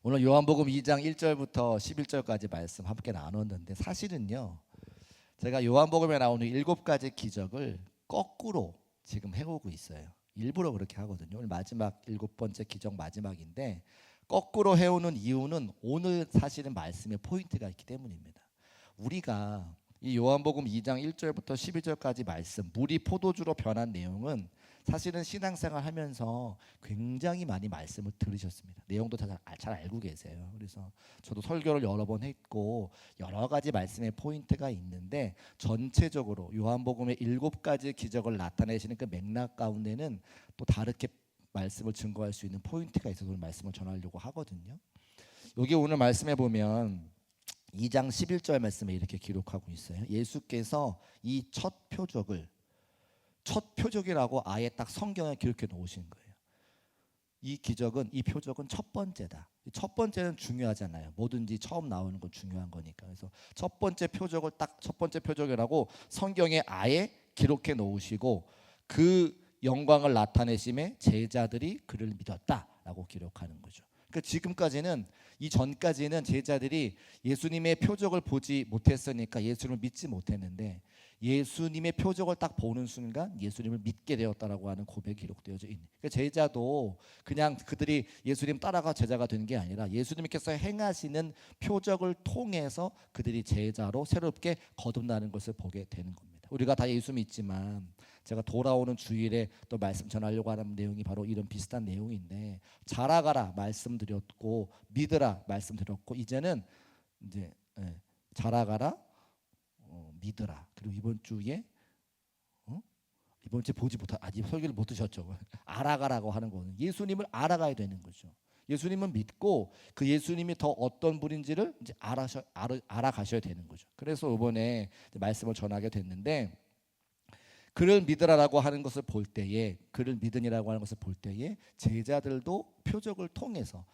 오늘 요한복음 2장 1절부터 11절까지 말씀 함께 나눴는데 사실은요. 제가 요한복음에 나오는 7가지 기적을 거꾸로 지금 해오고 있어요. 일부러 그렇게 하거든요. 오늘 마지막 7번째 기적 마지막인데 거꾸로 해오는 이유는 오늘 사실은 말씀에 포인트가 있기 때문입니다. 우리가 이 요한복음 2장 1절부터 12절까지 말씀 물이 포도주로 변한 내용은 사실은 신앙생활 하면서 굉장히 많이 말씀을 들으셨습니다. 내용도 잘 알고 계세요. 그래서 저도 설교를 여러 번 했고 여러 가지 말씀의 포인트가 있는데 전체적으로 요한복음의 7가지 기적을 나타내시는 그 맥락 가운데는 또 다르게 말씀을 증거할 수 있는 포인트가 있어서 오늘 말씀을 전하려고 하거든요. 여기 오늘 말씀해 보면 2장 11절 말씀에 이렇게 기록하고 있어요. 예수께서 이 첫 표적이라고 아예 딱 성경에 기록해 놓으신 거예요. 이 표적은 첫 번째다. 첫 번째는 중요하잖아요. 뭐든지 처음 나오는 건 중요한 거니까. 그래서 첫 번째 표적을 딱 첫 번째 표적이라고 성경에 아예 기록해 놓으시고 그 영광을 나타내심에 제자들이 그를 믿었다라고 기록하는 거죠. 그러니까 지금까지는 이 전까지는 제자들이 예수님의 표적을 보지 못했으니까 예수님을 믿지 못했는데 예수님의 표적을 딱 보는 순간 예수님을 믿게 되었다라고 하는 고백이 기록되어져 있는. 그러니까 제자도 그냥 그들이 예수님 따라가 제자가 된 게 아니라 예수님께서 행하시는 표적을 통해서 그들이 제자로 새롭게 거듭나는 것을 보게 되는 겁니다. 우리가 다 예수 믿지만 제가 돌아오는 주일에 또 말씀 전하려고 하는 내용이 바로 이런 비슷한 내용인데 자라가라 말씀드렸고 믿으라 말씀드렸고 이제는 이제 자라가라 믿으라. 그리고 이번 주에 이번 주에 보지 못한 아직 설교를 못 드셨죠. 알아가라고 하는 거는 예수님을 알아가야 되는 거죠. 예수님은 믿고 그 예수님이 더 어떤 분인지를 이제 알아가셔야 되는 거죠. 그래서 이번에 말씀을 전하게 됐는데 그를 믿으라라고 하는 것을 볼 때에 그를 믿으니라고 하는 것을 볼 때에 제자들도 표적을 통해서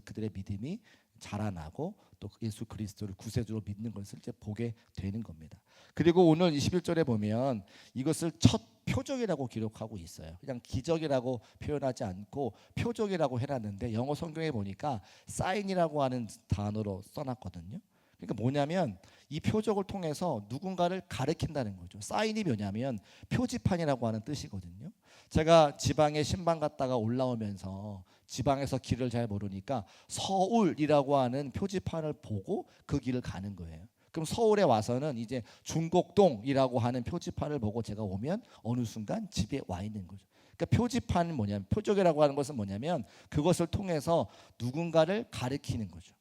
그들의 믿음이 자라나고 또 예수 그리스도를 구세주로 믿는 것을 이제 보게 되는 겁니다. 그리고 오늘 21절에 보면 이것을 첫 표적이라고 기록하고 있어요. 그냥 기적이라고 표현하지 않고 표적이라고 해놨는데 영어 성경에 보니까 사인이라고 하는 단어로 써놨거든요. 그러니까 뭐냐면 이 표적을 통해서 누군가를 가르친다는 거죠. 사인이 뭐냐면 표지판이라고 하는 뜻이거든요. 제가 지방에 신방 갔다가 올라오면서 지방에서 길을 잘 모르니까 서울이라고 하는 표지판을 보고 그 길을 가는 거예요. 그럼 서울에 와서는 이제 중곡동이라고 하는 표지판을 보고 제가 오면 어느 순간 집에 와 있는 거죠. 그러니까 표지판은 뭐냐면 표적이라고 하는 것은 뭐냐면 그것을 통해서 누군가를 가르치는 거죠.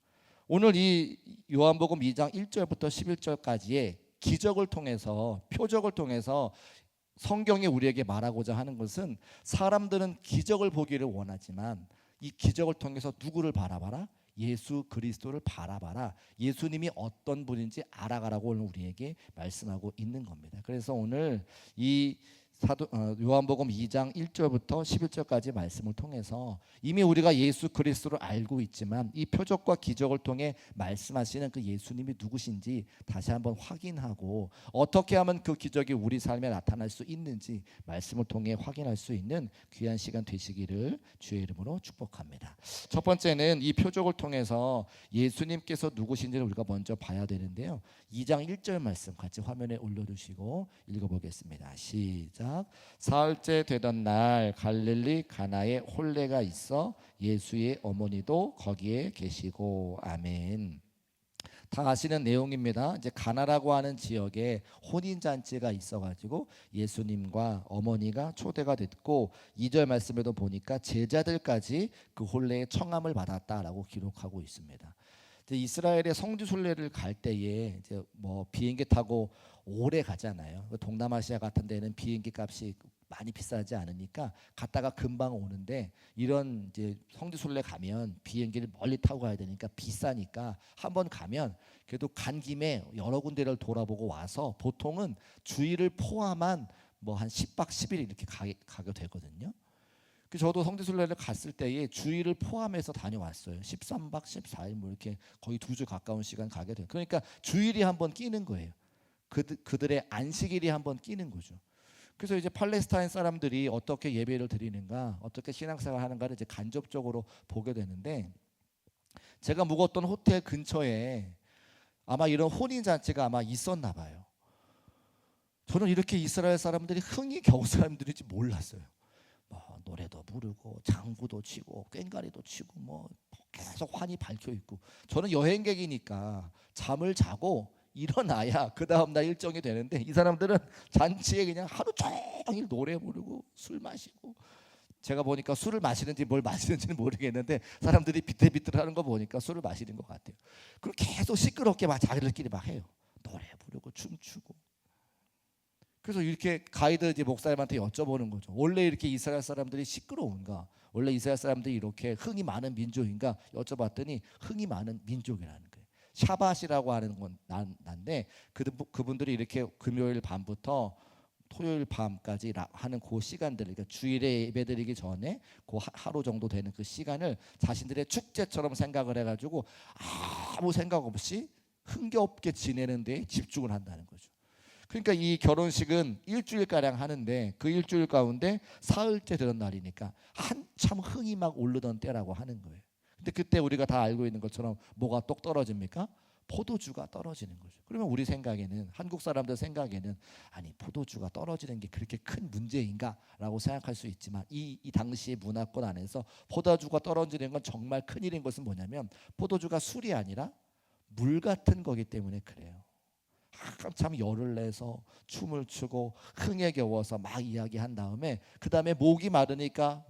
오늘 이 요한복음 2장 1절부터 11절까지의 기적을 통해서 표적을 통해서 성경이 우리에게 말하고자 하는 것은 사람들은 기적을 보기를 원하지만 이 기적을 통해서 누구를 바라봐라? 예수 그리스도를 바라봐라. 예수님이 어떤 분인지 알아가라고 오늘 우리에게 말씀하고 있는 겁니다. 그래서 오늘 이 요한복음 2장 1절부터 11절까지 말씀을 통해서 이미 우리가 예수 그리스도를 알고 있지만 이 표적과 기적을 통해 말씀하시는 그 예수님이 누구신지 다시 한번 확인하고 어떻게 하면 그 기적이 우리 삶에 나타날 수 있는지 말씀을 통해 확인할 수 있는 귀한 시간 되시기를 주의 이름으로 축복합니다. 첫 번째는 이 표적을 통해서 예수님께서 누구신지를 우리가 먼저 봐야 되는데요. 2장 1절 말씀 같이 화면에 올려두시고 읽어보겠습니다. 시작. 사흘째 되던 날 갈릴리 가나에 혼례가 있어 예수의 어머니도 거기에 계시고. 아멘. 다 아시는 내용입니다. 이제 가나라고 하는 지역에 혼인 잔치가 있어가지고 예수님과 어머니가 초대가 됐고 2절 말씀에도 보니까 제자들까지 그 혼례에 청함을 받았다라고 기록하고 있습니다. 이스라엘의 성지 순례를 갈 때에 이제 뭐 비행기 타고 오래 가잖아요. 동남아시아 같은 데는 비행기 값이 많이 비싸지 않으니까 갔다가 금방 오는데 이런 이제 성지 순례 가면 비행기를 멀리 타고 가야 되니까 비싸니까 한번 가면 그래도 간 김에 여러 군데를 돌아보고 와서 보통은 주일을 포함한 뭐 한 10박 10일 이렇게 가게 되거든요. 저도 성지순례를 갔을 때에 주일을 포함해서 다녀왔어요. 13박 14일 뭐 이렇게 거의 2주 가까운 시간 가게 돼요. 그러니까 주일이 한번 끼는 거예요. 그들의 안식일이 한번 끼는 거죠. 그래서 이제 팔레스타인 사람들이 어떻게 예배를 드리는가, 어떻게 신앙생활 하는가를 이제 간접적으로 보게 되는데 제가 묵었던 호텔 근처에 아마 이런 혼인 잔치가 아마 있었나 봐요. 저는 이렇게 이스라엘 사람들이 흥이 겨우 사람들인지 몰랐어요. 뭐 노래도 부르고 장구도 치고 꽹과리도 치고 뭐 계속 환히 밝혀 있고, 저는 여행객이니까 잠을 자고 일어나야 그 다음 날 일정이 되는데, 이 사람들은 잔치에 그냥 하루 종일 노래 부르고 술 마시고, 제가 보니까 술을 마시는지 뭘 마시는지는 모르겠는데 사람들이 비틀비틀하는 거 보니까 술을 마시는 것 같아요. 그리고 계속 시끄럽게 막 자기들끼리 막 해요. 노래 부르고 춤추고. 그래서 이렇게 가이드 이제 목사님한테 여쭤보는 거죠. 원래 이렇게 이스라엘 사람들이 시끄러운가? 원래 이스라엘 사람들이 이렇게 흥이 많은 민족인가? 여쭤봤더니 흥이 많은 민족이라는 거예요. 샤밧이라고 하는 건 난데 그분들이 이렇게 금요일 밤부터 토요일 밤까지 하는 그 시간들, 그러니까 주일에 예배드리기 전에 그 하루 정도 되는 그 시간을 자신들의 축제처럼 생각을 해가지고 아무 생각 없이 흥겹게 지내는 데 집중을 한다는 거죠. 그러니까 이 결혼식은 일주일가량 하는데 그 일주일 가운데 사흘째 되는 날이니까 한참 흥이 막 오르던 때라고 하는 거예요. 근데 그때 우리가 다 알고 있는 것처럼 뭐가 똑 떨어집니까? 포도주가 떨어지는 거죠. 그러면 우리 생각에는, 한국 사람들 생각에는, 아니 포도주가 떨어지는 게 그렇게 큰 문제인가? 라고 생각할 수 있지만 이 당시의 문화권 안에서 포도주가 떨어지는 건 정말 큰일인 것은 뭐냐면, 포도주가 술이 아니라 물 같은 거기 때문에 그래요. 한참 열을 내서 춤을 추고 흥에 겨워서 막 이야기한 다음에 그 다음에 목이 마르니까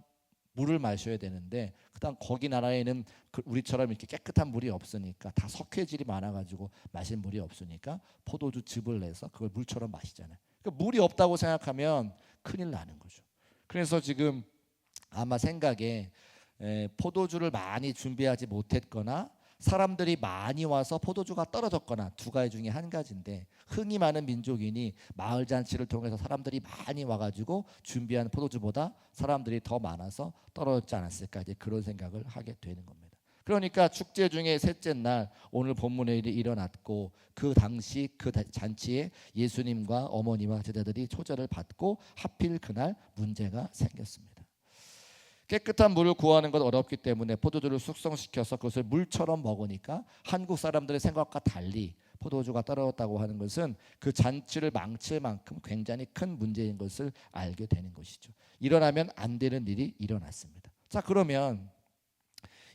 물을 마셔야 되는데, 그다음 거기 나라에는 우리처럼 이렇게 깨끗한 물이 없으니까 다 석회질이 많아가지고 마실 물이 없으니까 포도주 즙을 내서 그걸 물처럼 마시잖아요. 그러니까 물이 없다고 생각하면 큰일 나는 거죠. 그래서 지금 아마 생각에 포도주를 많이 준비하지 못했거나 사람들이 많이 와서 포도주가 떨어졌거나 두 가지 중에 한 가지인데, 흥이 많은 민족이니 마을 잔치를 통해서 사람들이 많이 와가지고 준비한 포도주보다 사람들이 더 많아서 떨어졌지 않았을까, 이제 그런 생각을 하게 되는 겁니다. 그러니까 축제 중에 셋째 날 오늘 본문의 일이 일어났고, 그 당시 그 잔치에 예수님과 어머니와 제자들이 초대를 받고 하필 그날 문제가 생겼습니다. 깨끗한 물을 구하는 건 어렵기 때문에 포도주를 숙성시켜서 그것을 물처럼 먹으니까 한국 사람들의 생각과 달리 포도주가 떨어졌다고 하는 것은 그 잔치를 망칠 만큼 굉장히 큰 문제인 것을 알게 되는 것이죠. 일어나면 안 되는 일이 일어났습니다. 자, 그러면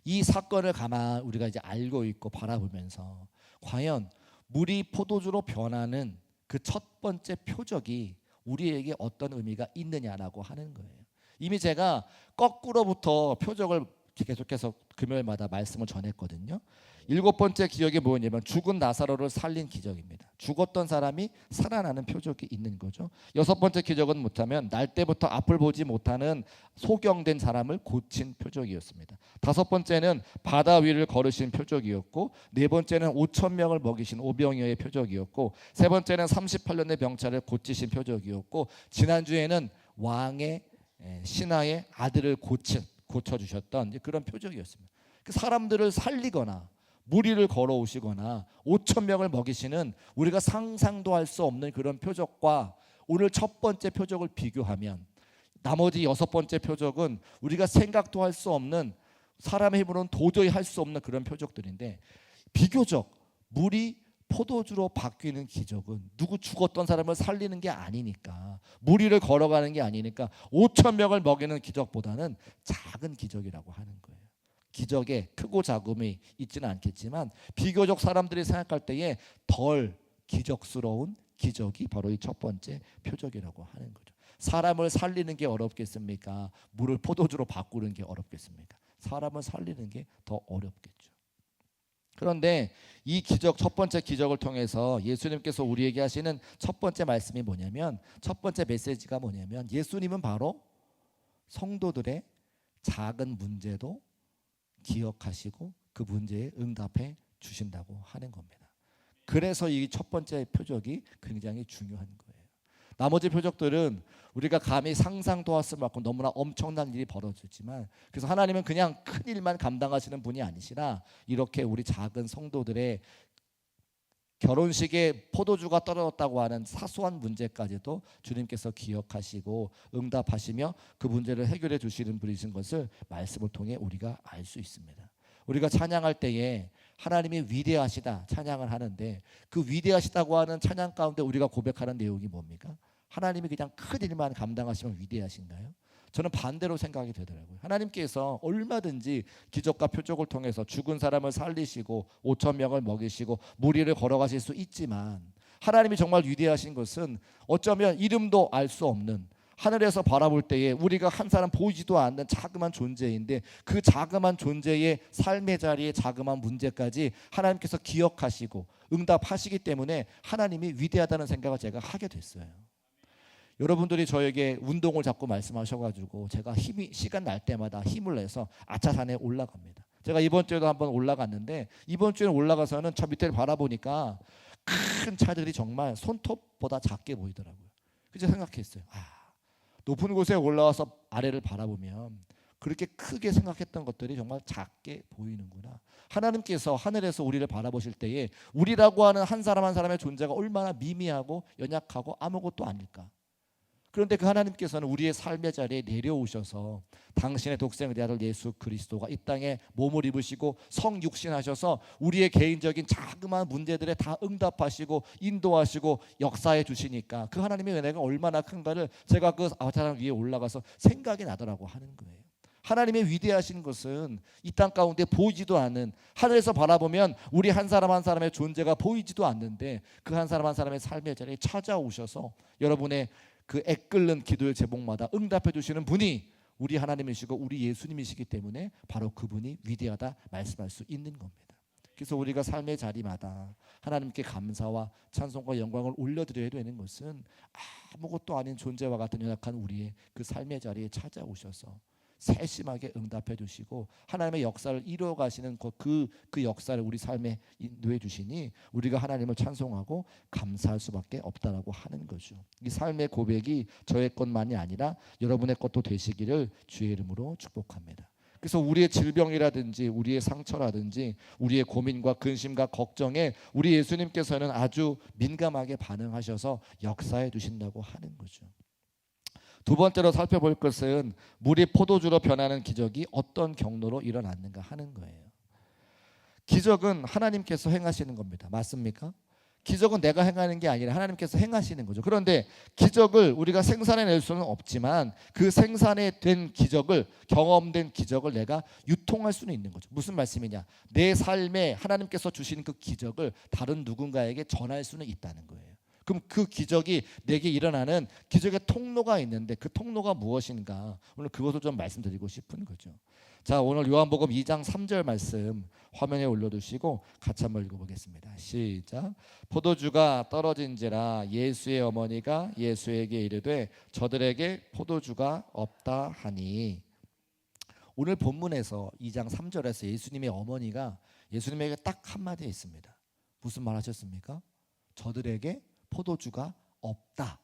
이 사건을 가만 우리가 이제 알고 있고 바라보면서 과연 물이 포도주로 변하는 그 첫 번째 표적이 우리에게 어떤 의미가 있느냐라고 하는 거예요. 이미 제가 거꾸로부터 표적을 계속해서 금요일마다 말씀을 전했거든요. 7번째 기적이 뭐냐면 죽은 나사로를 살린 기적입니다. 죽었던 사람이 살아나는 표적이 있는 거죠. 6번째 기적은 못하면 날 때부터 앞을 보지 못하는 소경된 사람을 고친 표적이었습니다. 5번째는 바다 위를 걸으신 표적이었고, 4번째는 5,000명을 먹이신 오병이어의 표적이었고, 3번째는 38년의 병자를 고치신 표적이었고, 지난주에는 왕의 신하의 아들을 고쳐주셨던 그런 표적이었습니다. 그 사람들을 살리거나 무리를 걸어오시거나 5,000명을 먹이시는 우리가 상상도 할 수 없는 그런 표적과 오늘 첫 번째 표적을 비교하면, 나머지 6번째 표적은 우리가 생각도 할 수 없는, 사람의 힘으로는 도저히 할 수 없는 그런 표적들인데, 비교적 물이 포도주로 바뀌는 기적은 누구 죽었던 사람을 살리는 게 아니니까, 무리를 걸어가는 게 아니니까 5,000명을 먹이는 기적보다는 작은 기적이라고 하는 거예요. 기적에 크고 작음이 있지는 않겠지만 비교적 사람들이 생각할 때에 덜 기적스러운 기적이 바로 이 첫 번째 표적이라고 하는 거죠. 사람을 살리는 게 어렵겠습니까? 물을 포도주로 바꾸는 게 어렵겠습니까? 사람을 살리는 게 더 어렵겠죠. 그런데 이 기적, 첫 번째 기적을 통해서 예수님께서 우리에게 하시는 첫 번째 말씀이 뭐냐면, 첫 번째 메시지가 뭐냐면, 예수님은 바로 성도들의 작은 문제도 기억하시고 그 문제에 응답해 주신다고 하는 겁니다. 그래서 이 첫 번째 표적이 굉장히 중요한 거예요. 나머지 표적들은 우리가 감히 상상도 할 수 없고 너무나 엄청난 일이 벌어지지만, 그래서 하나님은 그냥 큰 일만 감당하시는 분이 아니시라 이렇게 우리 작은 성도들의 결혼식에 포도주가 떨어졌다고 하는 사소한 문제까지도 주님께서 기억하시고 응답하시며 그 문제를 해결해 주시는 분이신 것을 말씀을 통해 우리가 알 수 있습니다. 우리가 찬양할 때에 하나님이 위대하시다 찬양을 하는데 그 위대하시다고 하는 찬양 가운데 우리가 고백하는 내용이 뭡니까? 하나님이 그냥 큰 일만 감당하시면 위대하신가요? 저는 반대로 생각이 되더라고요. 하나님께서 얼마든지 기적과 표적을 통해서 죽은 사람을 살리시고 5천 명을 먹이시고 무리를 걸어가실 수 있지만 하나님이 정말 위대하신 것은 어쩌면 이름도 알 수 없는 하늘에서 바라볼 때에 우리가 한 사람 보이지도 않는 자그마한 존재인데 그 자그마한 존재의 삶의 자리에 자그마한 문제까지 하나님께서 기억하시고 응답하시기 때문에 하나님이 위대하다는 생각을 제가 하게 됐어요. 여러분들이 저에게 운동을 자꾸 말씀하셔가지고 제가 시간 날 때마다 힘을 내서 아차산에 올라갑니다. 제가 이번 주에도 한번 올라갔는데 이번 주에 올라가서는 저 밑에를 바라보니까 큰 차들이 정말 손톱보다 작게 보이더라고요. 그래서 생각했어요. 높은 곳에 올라와서 아래를 바라보면 그렇게 크게 생각했던 것들이 정말 작게 보이는구나. 하나님께서 하늘에서 우리를 바라보실 때에 우리라고 하는 한 사람 한 사람의 존재가 얼마나 미미하고 연약하고 아무것도 아닐까. 그런데 그 하나님께서는 우리의 삶의 자리에 내려오셔서 당신의 독생의 아들 예수 그리스도가 이 땅에 몸을 입으시고 성육신하셔서 우리의 개인적인 자그마한 문제들에 다 응답하시고 인도하시고 역사해 주시니까 그 하나님의 은혜가 얼마나 큰가를 제가 그 아바타랑 위에 올라가서 생각이 나더라고 하는 거예요. 하나님의 위대하신 것은 이 땅 가운데 보이지도 않는 하늘에서 바라보면 우리 한 사람 한 사람의 존재가 보이지도 않는데 그 한 사람 한 사람의 삶의 자리에 찾아오셔서 여러분의 그 애끓는 기도의 제목마다 응답해 주시는 분이 우리 하나님이시고 우리 예수님이시기 때문에 바로 그분이 위대하다 말씀할 수 있는 겁니다. 그래서 우리가 삶의 자리마다 하나님께 감사와 찬송과 영광을 올려드려야 되는 것은 아무것도 아닌 존재와 같은 연약한 우리의 그 삶의 자리에 찾아오셔서 세심하게 응답해 주시고 하나님의 역사를 이루어 가시는 그 역사를 우리 삶에 인도해 주시니 우리가 하나님을 찬송하고 감사할 수밖에 없다라고 하는 거죠. 이 삶의 고백이 저의 것만이 아니라 여러분의 것도 되시기를 주의 이름으로 축복합니다. 그래서 우리의 질병이라든지 우리의 상처라든지 우리의 고민과 근심과 걱정에 우리 예수님께서는 아주 민감하게 반응하셔서 역사해 주신다고 하는 거죠. 두 번째로 살펴볼 것은 물이 포도주로 변하는 기적이 어떤 경로로 일어났는가 하는 거예요. 기적은 하나님께서 행하시는 겁니다. 맞습니까? 기적은 내가 행하는 게 아니라 하나님께서 행하시는 거죠. 그런데 기적을 우리가 생산해낼 수는 없지만 그 생산된 기적을 경험된 기적을 내가 유통할 수는 있는 거죠. 무슨 말씀이냐? 내 삶에 하나님께서 주신 그 기적을 다른 누군가에게 전할 수는 있다는 거예요. 그럼 그 기적이 내게 일어나는 기적의 통로가 있는데 그 통로가 무엇인가? 오늘 그것을 좀 말씀드리고 싶은 거죠. 자, 오늘 요한복음 2장 3절 말씀 화면에 올려두시고 같이 한번 읽어보겠습니다. 시작. 포도주가 떨어진지라 예수의 어머니가 예수에게 이르되 저들에게 포도주가 없다 하니. 오늘 본문에서 2장 3절에서 예수님의 어머니가 예수님에게 딱 한마디 있습니다. 무슨 말 하셨습니까? 저들에게 포도주가 없다.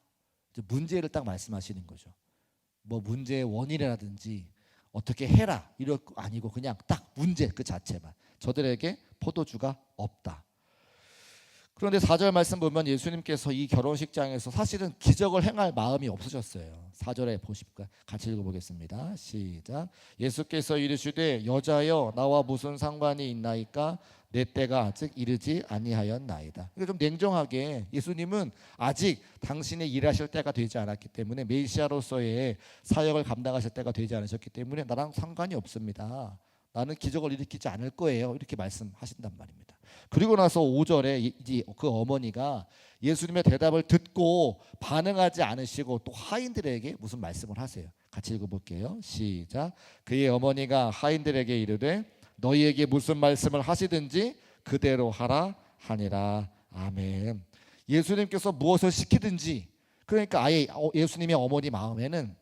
문제를 딱 말씀하시는 거죠. 뭐 문제의 원인이라든지 어떻게 해라 이럴 거 아니고 그냥 딱 문제 그 자체만. 저들에게 포도주가 없다. 그런데 4절 말씀 보면 예수님께서 이 결혼식장에서 사실은 기적을 행할 마음이 없으셨어요. 4절에 보실까? 같이 읽어보겠습니다. 시작. 예수께서 이르시되 여자여 나와 무슨 상관이 있나이까? 내 때가 아직 이르지 아니하였나이다. 그러니까 좀 냉정하게 예수님은 아직 당신의 일하실 때가 되지 않았기 때문에 메시아로서의 사역을 감당하실 때가 되지 않으셨기 때문에 나랑 상관이 없습니다. 나는 기적을 일으키지 않을 거예요. 이렇게 말씀하신단 말입니다. 그리고 나서 5절에 이제 그 어머니가 예수님의 대답을 듣고 반응하지 않으시고 또 하인들에게 무슨 말씀을 하세요. 같이 읽어볼게요. 시작. 그의 어머니가 하인들에게 이르되 너희에게 무슨 말씀을 하시든지 그대로 하라 하니라. 아멘. 예수님께서 무엇을 시키든지, 그러니까 아예 예수님의 어머니 마음에는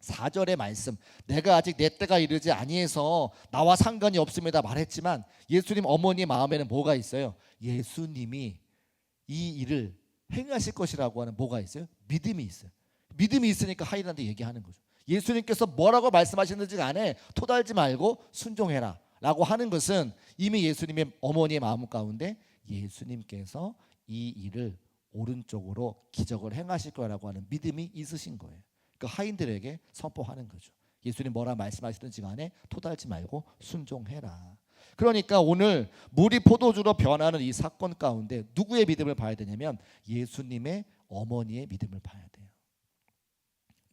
4절의 말씀, 내가 아직 내 때가 이르지 아니해서 나와 상관이 없습니다 말했지만 예수님 어머니 마음에는 뭐가 있어요? 예수님이 이 일을 행하실 것이라고 하는 뭐가 있어요? 믿음이 있어요. 믿음이 있으니까 하인한테 얘기하는 거죠. 예수님께서 뭐라고 말씀하시는지 간에 토달지 말고 순종해라 라고 하는 것은 이미 예수님의 어머니의 마음 가운데 예수님께서 이 일을 오른쪽으로 기적을 행하실 거라고 하는 믿음이 있으신 거예요. 그 하인들에게 선포하는 거죠. 예수님 뭐라 말씀하시든지 간에 토달지 말고 순종해라. 그러니까 오늘 물이 포도주로 변하는 이 사건 가운데 누구의 믿음을 봐야 되냐면 예수님의 어머니의 믿음을 봐야 돼요.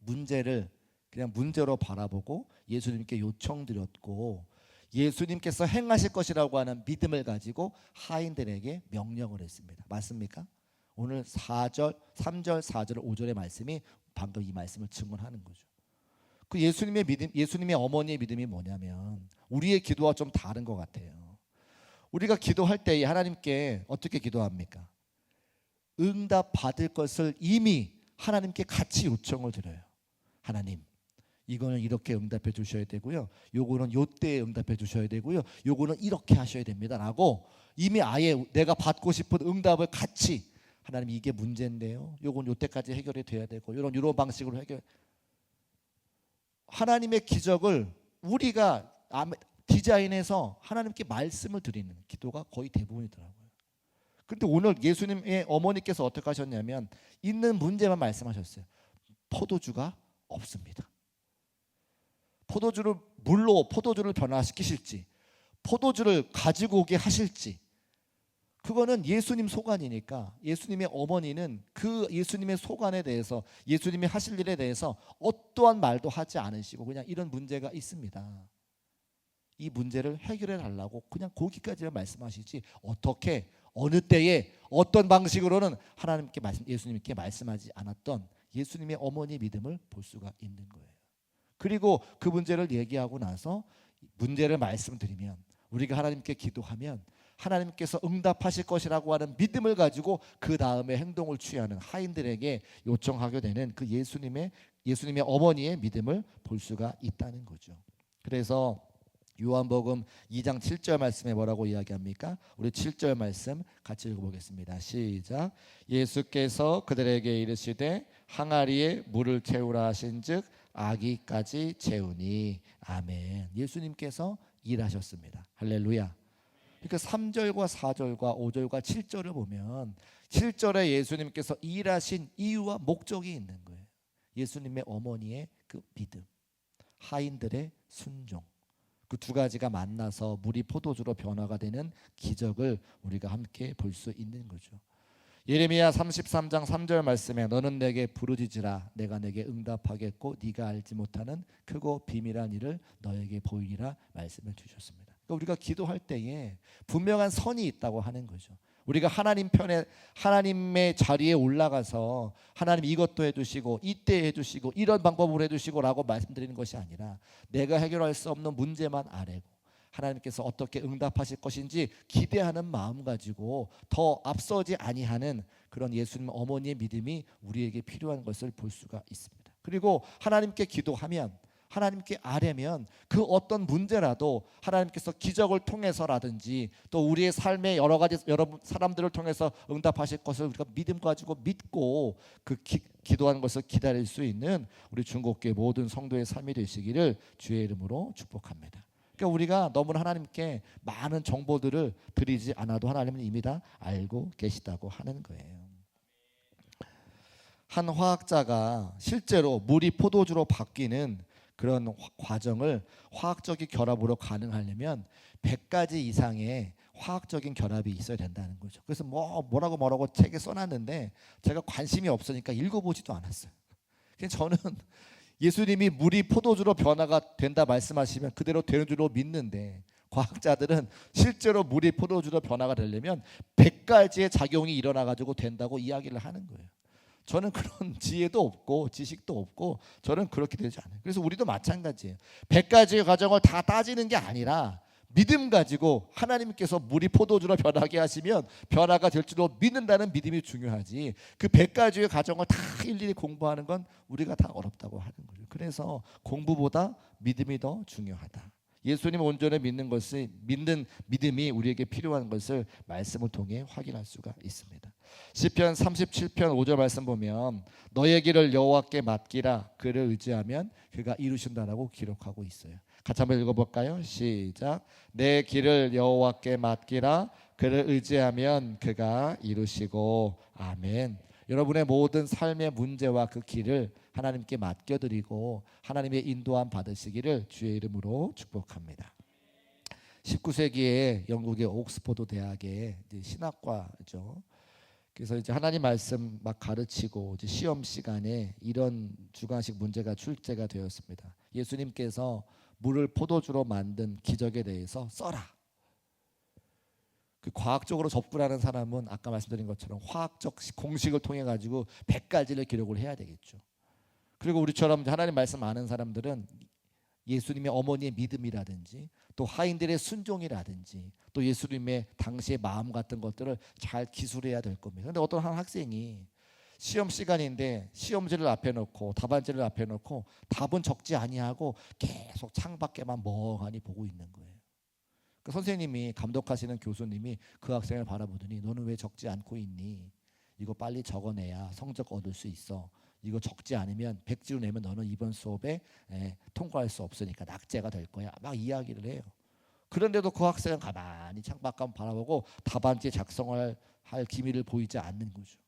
문제를 그냥 문제로 바라보고 예수님께 요청드렸고 예수님께서 행하실 것이라고 하는 믿음을 가지고 하인들에게 명령을 했습니다. 맞습니까? 오늘 4절, 3절, 4절, 5절의 말씀이 방금 이 말씀을 증언하는 거죠. 그 예수님의 믿음, 예수님의 어머니의 믿음이 뭐냐면 우리의 기도와 좀 다른 것 같아요. 우리가 기도할 때 하나님께 어떻게 기도합니까? 응답 받을 것을 이미 하나님께 같이 요청을 드려요. 하나님, 이거는 이렇게 응답해 주셔야 되고요. 요거는 요때에 응답해 주셔야 되고요. 요거는 이렇게 하셔야 됩니다. 라고 이미 아예 내가 받고 싶은 응답을 같이 하나님 이게 문제인데요. 요건 요때까지 해결이 돼야 되고 이런 방식으로 해결. 하나님의 기적을 우리가 디자인해서 하나님께 말씀을 드리는 기도가 거의 대부분이더라고요. 그런데 오늘 예수님의 어머니께서 어떻게 하셨냐면 있는 문제만 말씀하셨어요. 포도주가 없습니다. 물로 포도주를 변화시키실지 포도주를 가지고 오게 하실지 그거는 예수님 소관이니까 예수님의 어머니는 그 예수님의 소관에 대해서 예수님이 하실 일에 대해서 어떠한 말도 하지 않으시고 그냥 이런 문제가 있습니다. 이 문제를 해결해 달라고 그냥 거기까지만 말씀하시지 어떻게 어느 때에 어떤 방식으로는 예수님께 말씀하지 않았던 예수님의 어머니 믿음을 볼 수가 있는 거예요. 그리고 그 문제를 얘기하고 나서 문제를 말씀드리면 우리가 하나님께 기도하면 하나님께서 응답하실 것이라고 하는 믿음을 가지고 그 다음에 행동을 취하는 하인들에게 요청하게 되는 그 예수님의 어머니의 믿음을 볼 수가 있다는 거죠. 그래서 요한복음 2장 7절 말씀에 뭐라고 이야기합니까? 우리 7절 말씀 같이 읽어보겠습니다. 시작. 예수께서 그들에게 이르시되 항아리에 물을 채우라 하신즉 아기까지 채우니. 아멘. 예수님께서 일하셨습니다. 할렐루야. 그러니까 3절과 4절과 5절과 7절을 보면 7절에 예수님께서 일하신 이유와 목적이 있는 거예요. 예수님의 어머니의 그 믿음, 하인들의 순종, 그 두 가지가 만나서 물이 포도주로 변화가 되는 기적을 우리가 함께 볼 수 있는 거죠. 예레미야 33장 3절 말씀에 너는 내게 부르짖으라 내가 내게 응답하겠고 네가 알지 못하는 크고 비밀한 일을 너에게 보이리라 말씀을 주셨습니다. 그러니까 우리가 기도할 때에 분명한 선이 있다고 하는 거죠. 우리가 하나님 편에 하나님의 자리에 올라가서 하나님 이것도 해주시고 이때 해주시고 이런 방법으로 해주시고 라고 말씀드리는 것이 아니라 내가 해결할 수 없는 문제만 아뢰고 하나님께서 어떻게 응답하실 것인지 기대하는 마음 가지고 더 앞서지 아니하는 그런 예수님 어머니의 믿음이 우리에게 필요한 것을 볼 수가 있습니다. 그리고 하나님께 기도하면 하나님께 아뢰면 그 어떤 문제라도 하나님께서 기적을 통해서라든지 또 우리의 삶의 여러 사람들을 통해서 응답하실 것을 우리가 믿음 가지고 믿고 그 기도하는 것을 기다릴 수 있는 우리 중국교회 모든 성도의 삶이 되시기를 주의 이름으로 축복합니다. 그러니까 우리가 너무나 하나님께 많은 정보들을 드리지 않아도 하나님은 이미 다 알고 계시다고 하는 거예요. 한 화학자가 실제로 물이 포도주로 바뀌는 그런 과정을 화학적인 결합으로 가능하려면 100가지 이상의 화학적인 결합이 있어야 된다는 거죠. 그래서 뭐라고 책에 써놨는데 제가 관심이 없으니까 읽어보지도 않았어요. 저는 예수님이 물이 포도주로 변화가 된다 말씀하시면 그대로 되는 줄로 믿는데 과학자들은 실제로 물이 포도주로 변화가 되려면 100가지의 작용이 일어나가지고 된다고 이야기를 하는 거예요. 저는 그런 지혜도 없고 지식도 없고 저는 그렇게 되지 않아요. 그래서 우리도 마찬가지예요. 100가지의 과정을 다 따지는 게 아니라 믿음 가지고 하나님께서 물이 포도주로 변하게 하시면 변화가 될 줄로 믿는다는 믿음이 중요하지 그 100가지의 과정을 다 일일이 공부하는 건 우리가 다 어렵다고 하는 거예요. 그래서 공부보다 믿음이 더 중요하다. 예수님 온전히 믿는 믿음이 우리에게 필요한 것을 말씀을 통해 확인할 수가 있습니다. 시편 37편 5절 말씀 보면 너의 길을 여호와께 맡기라 그를 의지하면 그가 이루신다라고 기록하고 있어요. 같이 한번 읽어볼까요? 시작. 내 길을 여호와께 맡기라 그를 의지하면 그가 이루시고. 아멘. 여러분의 모든 삶의 문제와 그 길을 하나님께 맡겨드리고 하나님의 인도함 받으시기를 주의 이름으로 축복합니다. 19세기에 영국의 옥스퍼드 대학의 이제 신학과죠. 그래서 이제 하나님 말씀 막 가르치고 이제 시험 시간에 이런 주관식 문제가 출제가 되었습니다. 예수님께서 물을 포도주로 만든 기적에 대해서 써라. 그 과학적으로 접근하는 사람은 아까 말씀드린 것처럼 화학적 공식을 통해 가지고 100가지를 기록을 해야 되겠죠. 그리고 우리처럼 하나님 말씀 아는 사람들은 예수님의 어머니의 믿음이라든지 또 하인들의 순종이라든지 또 예수님의 당시의 마음 같은 것들을 잘 기술해야 될 겁니다. 그런데 어떤 한 학생이 시험 시간인데 시험지를 앞에 놓고 답안지를 앞에 놓고 답은 적지 아니하고 계속 창밖에만 멍하니 보고 있는 거예요. 그 선생님이 감독하시는 교수님이 그 학생을 바라보더니 너는 왜 적지 않고 있니? 이거 빨리 적어내야 성적 얻을 수 있어. 이거 적지 않으면 100지로 내면 너는 이번 수업에 통과할 수 없으니까 낙제가 될 거야. 막 이야기를 해요. 그런데도 그 학생은 가만히 창밖만 바라보고 답안지 작성할 기미를 보이지 않는 거죠.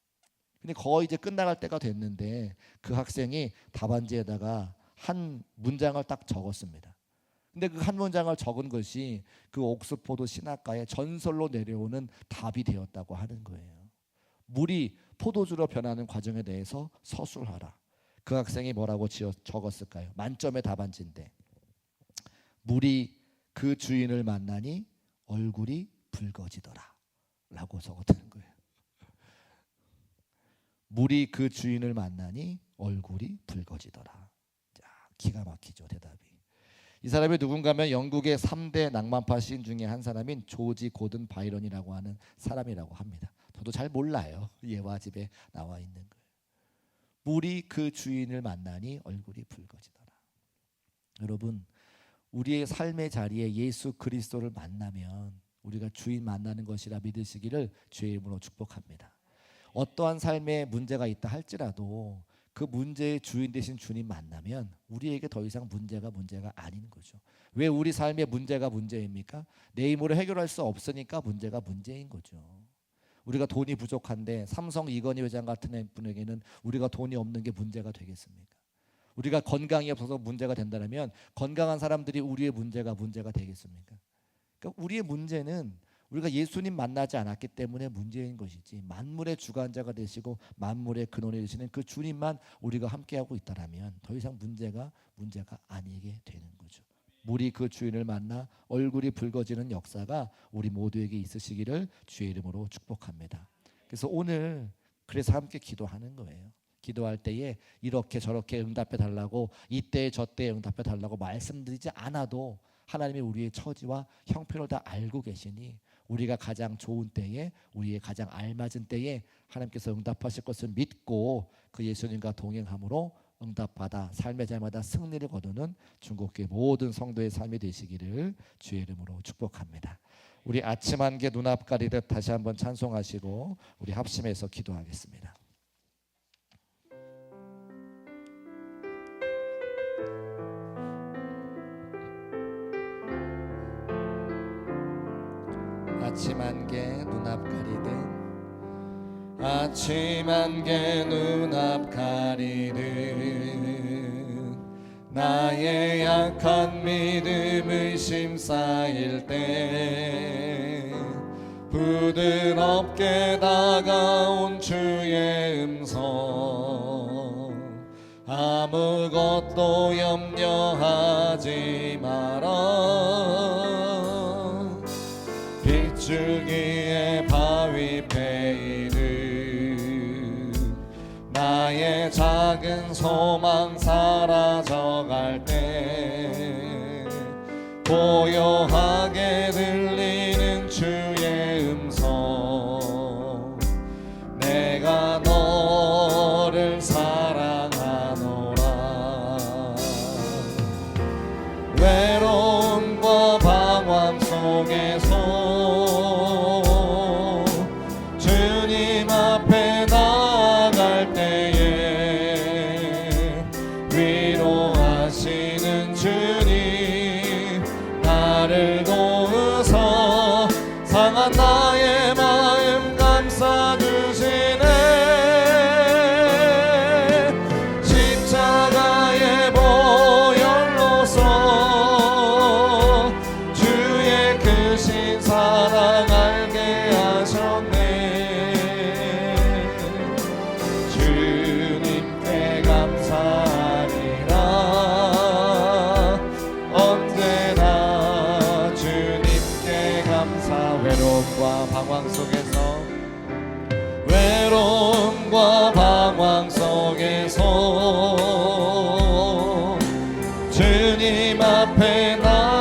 근데 거의 이제 끝나갈 때가 됐는데 그 학생이 답안지에다가 한 문장을 딱 적었습니다. 근데 그 한 문장을 적은 것이 그 옥스퍼드 신학가의 전설로 내려오는 답이 되었다고 하는 거예요. 물이 포도주로 변하는 과정에 대해서 서술하라. 그 학생이 뭐라고 적었을까요? 만점의 답안지인데 물이 그 주인을 만나니 얼굴이 붉어지더라 라고 적었다는 거예요. 물이 그 주인을 만나니 얼굴이 붉어지더라. 자, 기가 막히죠 대답이. 이 사람이 누군가면 영국의 3대 낭만파 시인 중에 한 사람인 조지 고든 바이런이라고 하는 사람이라고 합니다. 저도 잘 몰라요. 예화집에 나와 있는 거예요. 물이 그 주인을 만나니 얼굴이 붉어지더라. 여러분, 우리의 삶의 자리에 예수 그리스도를 만나면 우리가 주인 만나는 것이라 믿으시기를 주의 이름으로 축복합니다. 어떠한 삶에 문제가 있다 할지라도 그 문제의 주인 되신 주님 만나면 우리에게 더 이상 문제가 아닌 거죠. 왜 우리 삶의 문제가 문제입니까? 내 힘으로 해결할 수 없으니까 문제가 문제인 거죠. 우리가 돈이 부족한데 삼성 이건희 회장 같은 분에게는 우리가 돈이 없는 게 문제가 되겠습니까? 우리가 건강이 없어서 문제가 된다면 건강한 사람들이 우리의 문제가 되겠습니까? 그러니까 우리의 문제는 우리가 예수님 만나지 않았기 때문에 문제인 것이지 만물의 주관자가 되시고 만물의 근원이 되시는 그 주님만 우리가 함께하고 있다면 더 이상 문제가 아니게 되는 거죠. 물이 그 주인을 만나 얼굴이 붉어지는 역사가 우리 모두에게 있으시기를 주의 이름으로 축복합니다. 그래서 오늘 그래서 함께 기도하는 거예요. 기도할 때에 이렇게 저렇게 응답해 달라고 이때 저때 응답해 달라고 말씀드리지 않아도 하나님이 우리의 처지와 형편을 다 알고 계시니 우리가 가장 좋은 때에 우리의 가장 알맞은 때에 하나님께서 응답하실 것을 믿고 그 예수님과 동행함으로 응답받아 삶의 자마다 승리를 거두는 중국교회 모든 성도의 삶이 되시기를 주의 이름으로 축복합니다. 우리 아침 한개 눈앞 가리듯 다시 한번 찬송하시고 우리 합심해서 기도하겠습니다. 아침 한개 눈앞 가리듯 아침 한개 눈앞 가리듯 나의 약한 믿음 의심 쌓일 때 부드럽게 다가온 주의 음성 아무것도 염려하지 마라 빗줄기에 바위 패이듯 나의 작은 소망 사라져갈 때 고요하게 들리는 주의 음성 내가 너를 사랑하노라 외로움과 방황 속에서 주님 앞에 나아갈 때에 위로하시는 주님 나를 도우서 상한 나의 마음 감싸주시네 십자가의 보혈로서 주의 그 내 나